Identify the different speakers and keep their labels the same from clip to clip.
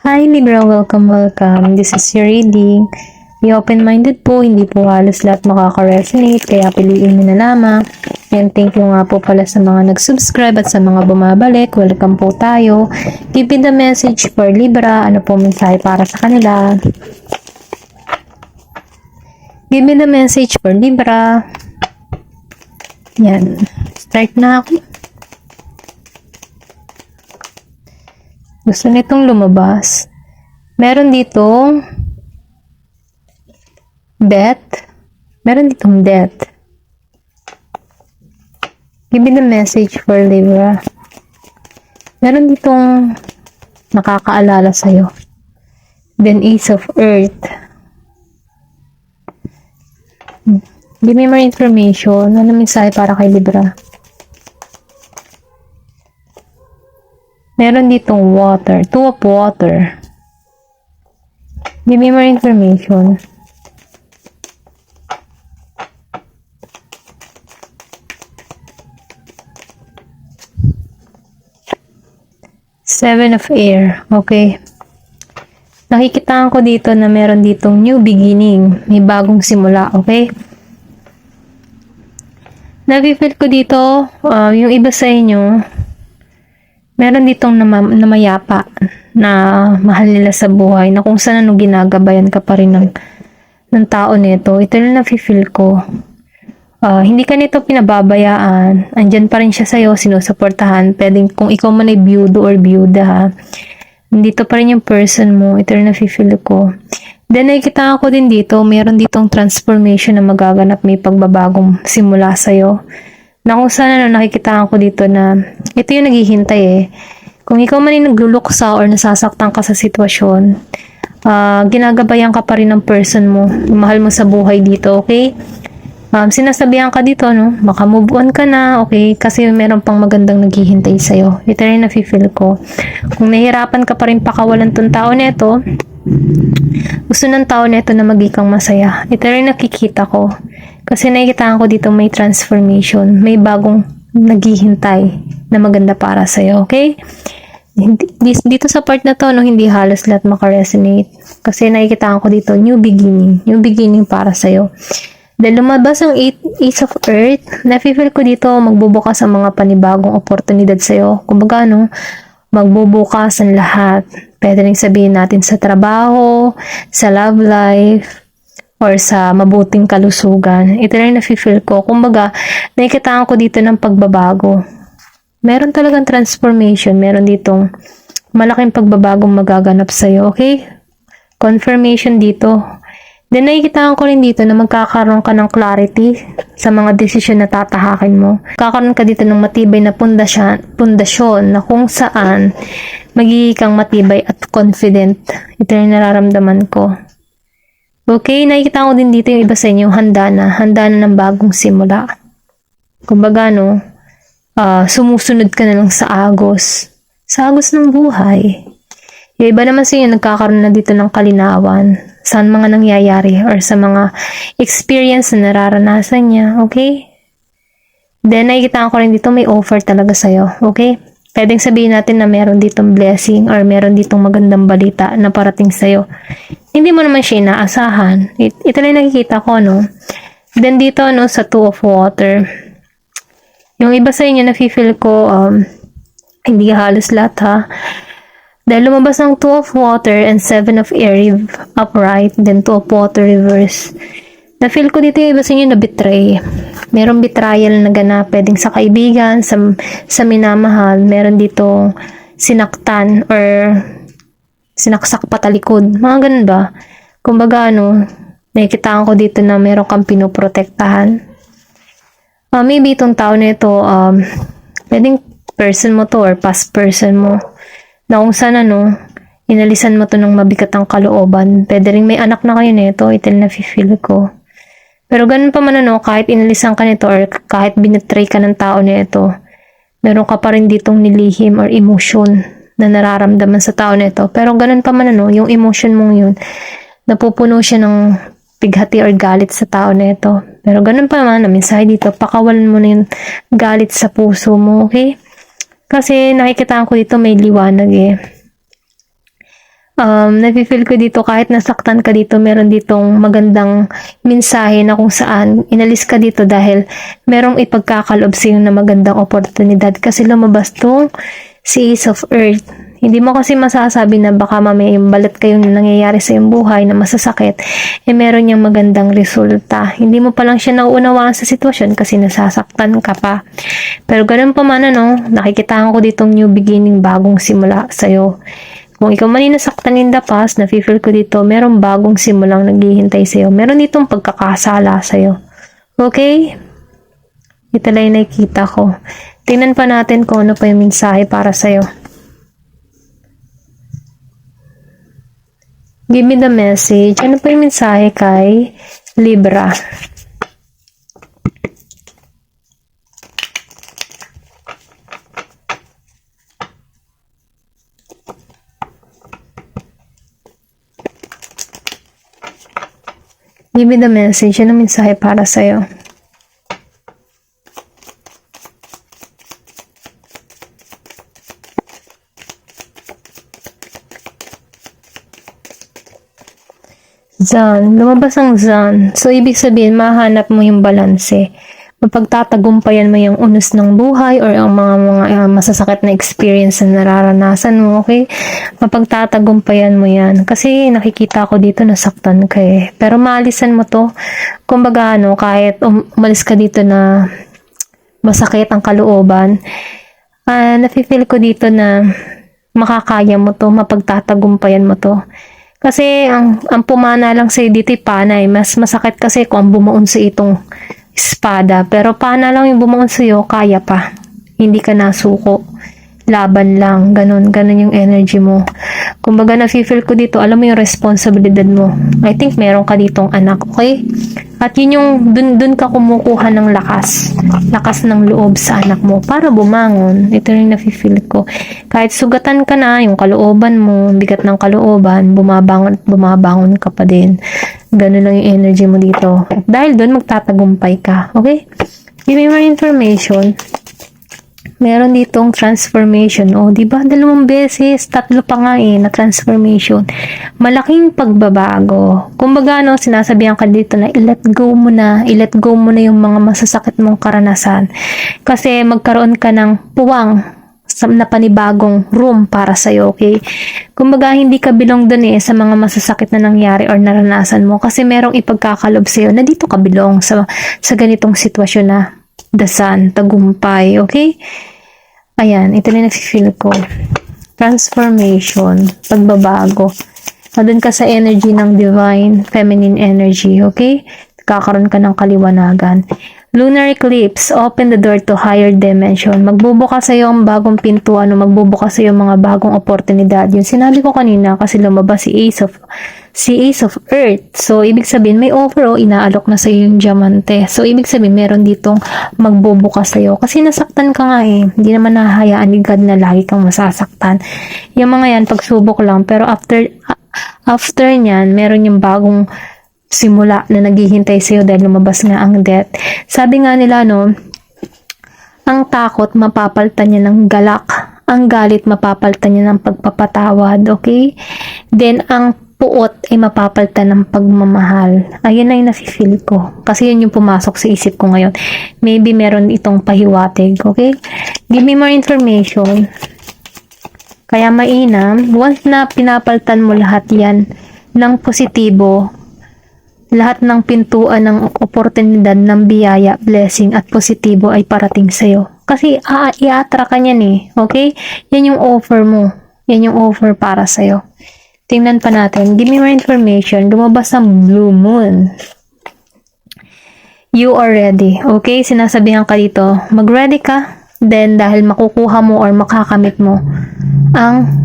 Speaker 1: Hi Libra, welcome. This is your reading. Be open-minded po, hindi po halos lahat makaka-resonate, kaya piliin mo na lamang. And thank you nga po pala sa mga nag-subscribe at sa mga bumabalik. Welcome po tayo. Give me the message for Libra. Ano po mensahe para sa kanila? Give me the message for Libra. Yan. Start na ako. Gusto nitong lumabas. Meron ditong death. Meron ditong death. Give me the message for Libra. Meron ditong nakakaalala sa'yo. Then Ace of Earth. Give me more information. Ano mensahe para kay Libra? Meron ditong water. Two of water. Give me more information. Seven of air. Okay. Nakikitaan ko dito na meron ditong new beginning. May bagong simula. Okay. Nafe-feel ko dito, yung iba sa inyo, meron ditong namayapa na mahal nila sa buhay, na kung saan ginagabayan ka pa rin ng tao nito. Ito na nafe-feel ko. Hindi ka nito pinababayaan. Andyan pa rin siya sa'yo, sinusuportahan. Pwedeng kung ikaw man ay biyudo or biyuda, ha. Nandito pa rin yung person mo. Ito na nafe-feel ko. Then, nakikita ko din dito, meron ditong transformation na magaganap, may pagbabagong simula sa'yo. Na kung saan nakikita ko dito na ito yung naghihintay eh. Kung ikaw man yung nagluluksa or nasasaktan ka sa sitwasyon, ginagabayan ka pa rin ng person mo, mahal mo sa buhay dito, okay? Sinasabihan ka dito, no? Baka move on ka na, okay? Kasi meron pang magandang naghihintay sa'yo. Ito rin nafe-feel ko. Kung nahihirapan ka pa rin pakawalan tong tao nito, gusto ng tao nito na maging masaya. Ito rin nakikita ko. Kasi nakikita ko dito may transformation, may bagong naghihintay na maganda para sa'yo, okay? Dito sa part na to, no, hindi halos lahat makaresonate. Kasi nakikita ko dito, new beginning para sa'yo. Dahil lumabas ang Ace of Earth, nafe-feel ko dito, magbubukas ang mga panibagong oportunidad sa'yo. Kumbaga, no, magbubukas ang lahat. Pwede rin sabihin natin sa trabaho, sa love life, or sa mabuting kalusugan. Ito rin nafe-feel ko. Kumbaga, nakikita ko dito ng pagbabago. Meron talagang transformation. Meron ditong malaking pagbabagong magaganap sa'yo. Okay? Confirmation dito. Then, nakikita ko rin dito na magkakaroon ka ng clarity sa mga desisyon na tatahakin mo. Kakaroon ka dito ng matibay na pundasyon na kung saan magiging kang matibay at confident. Ito rin nararamdaman ko. Okay, nakikita ko din dito yung iba sa inyo, handa na ng bagong simula. Kumbaga, no, sumusunod ka na lang sa agos ng buhay. Yung iba naman sa inyo, nagkakaroon na dito ng kalinawan sa mga nangyayari or sa mga experience na nararanasan niya, okay? Then, nakikita ko rin dito, may offer talaga sa'yo, okay? Pwedeng sabihin natin na meron ditong blessing or meron ditong magandang balita na parating sa'yo. Hindi mo naman siya inaasahan. Ito lang nakikita ko, no? Then dito, no, sa Two of Water. Yung iba sa inyo, nafe-feel ko, hindi halos lahat, ha? Dahil lumabas ang Two of Water and Seven of Air upright, then Two of Water reverse. Na-feel ko dito yung iba sa inyo na betray. Merong betrayal na ganap, pwedeng sa kaibigan, sa minamahal. Meron dito sinaktan or sinaksak patalikod. Mga ganun ba? Kumbaga, ano, nakikita ko dito na meron kang pinoprotektahan. Maybe itong tao na ito, pwedeng person mo to or past person mo. Na kung saan, ano, inalisan mo to ng mabigat ang kalooban. Pwede rin may anak na kayo nito. Ito na nafe-feel ko. Pero ganun pa man, ano, kahit inalisan ka nito or kahit binetray ka ng tao nito, meron ka pa rin ditong nilihim or emotion na nararamdaman sa tao nito. Pero ganun pa man, ano, yung emotion mong yun, napupuno siya ng pighati or galit sa tao nito. Pero ganun pa man, mensahe dito, pakawalan mo na yung galit sa puso mo, okay? Kasi nakikita ko dito may liwanag eh. Nafe-feel ko dito kahit nasaktan ka dito, meron ditong magandang mensahe na kung saan inalis ka dito dahil merong ipagkakalob sa'yo na magandang oportunidad kasi lumabas tong si Ace of Earth. Hindi mo kasi masasabi na baka mamaya yung balat kayong nangyayari sa iyong buhay na masasakit, meron niyang magandang resulta. Hindi mo pa lang siya nauunawaan sa sitwasyon kasi nasasaktan ka pa. Pero ganun pa man nakikita ko ditong new beginning, bagong simula sa'yo. Kung ikaw man yung nasaktan in the past, nafe-feel ko dito, merong bagong simulang naghihintay sa'yo. Meron ditong pagkakasala sa'yo. Okay? Ito lang yung nakikita ko. Tingnan pa natin kung ano pa yung mensahe para sa'yo. Give me the message. Ano pa yung mensahe kay Libra? Give me the message. Ano mensahe para sa'yo? Zan. Lumabas ang Zan. So, ibig sabihin, mahanap mo yung balanse. Mapagtatagumpayan mo yung unos ng buhay or ang mga masasakit na experience na nararanasan mo, okay? Mapagtatagumpayan mo yan. Kasi nakikita ko dito nasaktan ka eh. Pero maalisan mo to. Kumbaga kahit umalis ka dito na masakit ang kalooban, nafe-feel ko dito na makakaya mo to, mapagtatagumpayan mo to. Kasi ang pumana lang sa'yo dito panay. Mas masakit kasi kung ang bumuon sa itong espada. Pero pana lang yung bumuon sa'yo, kaya pa. Hindi ka nasuko. Laban lang. Ganon yung energy mo. Kumbaga nafe-feel ko dito, alam mo yung responsibilidad mo. I think meron ka ditong anak, okay? At yun yung dun ka kumukuha ng lakas. Lakas ng loob sa anak mo para bumangon. Ito yung nafe-feel ko. Kahit sugatan ka na, yung kalooban mo, bigat ng kalooban, bumabangon ka pa din. Ganun lang yung energy mo dito. At dahil dun, magtatagumpay ka. Okay? Give me more information. Meron ditong transformation. Di ba? 2 beses, 3 pa nga na transformation. Malaking pagbabago. Kumbaga, sinasabihan ka dito na i-let go mo na yung mga masasakit mong karanasan. Kasi magkaroon ka ng puwang na panibagong room para sa'yo, okay? Kumbaga, hindi ka bilong dun sa mga masasakit na nangyari or naranasan mo kasi merong ipagkakalob sa'yo na dito ka bilong sa ganitong sitwasyon na dasan, tagumpay, okay? Ayan, ito na nafe-feel ko. Transformation, pagbabago. Doon ka sa energy ng divine, feminine energy, okay? Kakaroon ka ng kaliwanagan. Lunar eclipse, open the door to higher dimension. Magbubukas sa iyo ang bagong pintuan o magbubukas sa iyo mga bagong oportunidad. Yung sinabi ko kanina kasi lumabas si Ace of Earth. So, ibig sabihin may offer inaalok na sa iyo yung diamante. So, ibig sabihin meron ditong magbubukas sa iyo. Kasi nasaktan ka nga Hindi naman nahahayaan ni God na lagi kang masasaktan. Yung mga yan, pagsubok lang. Pero after nyan, meron yung bagong simula na naghihintay sa'yo dahil lumabas nga ang death. Sabi nga nila, ang takot mapapalitan niya ng galak. Ang galit mapapalitan niya ng pagpapatawad. Okay? Then, ang puot ay mapapalitan ng pagmamahal. Ayun na yung nafe-feel ko. Kasi yun yung pumasok sa isip ko ngayon. Maybe meron itong pahiwatig. Okay? Give me more information. Kaya mainam, once na pinapalitan mo lahat yan ng positibo, lahat ng pintuan ng oportunidad ng biyaya, blessing at positibo ay parating sa'yo. Kasi i-attract ka niyan okay? Yan yung offer mo. Yan yung offer para sa'yo. Tingnan pa natin. Give me more information. Lumabas ang blue moon. You are ready. Okay? Sinasabihan ka dito. Mag-ready ka. Then, dahil makukuha mo or makakamit mo ang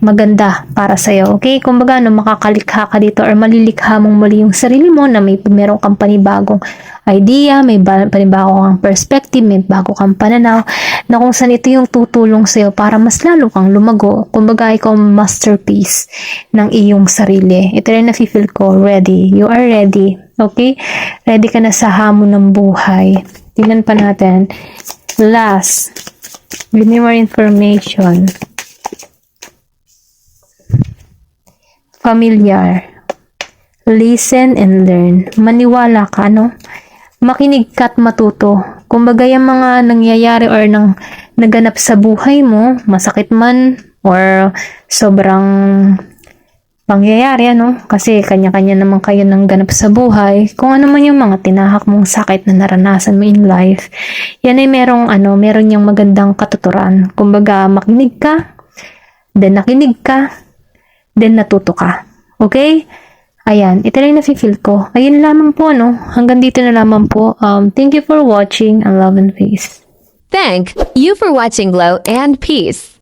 Speaker 1: maganda para sa'yo. Okay? Kumbaga, makakalikha ka dito or malilikha mong muli yung sarili mo na meron kang panibagong idea, may panibagong perspective, may bago kang pananaw na kung saan ito yung tutulong sa'yo para mas lalo kang lumago. Kumbaga, ikaw masterpiece ng iyong sarili. Ito rin nafe-feel ko, ready. You are ready. Okay? Ready ka na sa hamon ng buhay. Tingnan pa natin. Last. Give me more information. familiar. Listen and learn. Maniwala ka, no? Makinig ka at matuto. Kumbaga yung mga nangyayari or naganap sa buhay mo, masakit man or sobrang pangyayari, ano? Kasi kanya-kanya naman kayo ng ganap sa buhay. Kung ano man yung mga tinahak mong sakit na naranasan mo in life, yan ay meron yung magandang katuturan. Kumbaga, makinig ka, then nakinig ka, then natuto ka. Okay? Ayan, ito lang yung nafe-feel ko. Ayun lamang po, no? Hanggang dito na lamang po. Thank you for watching and love and peace.
Speaker 2: Thank you for watching Glow and Peace.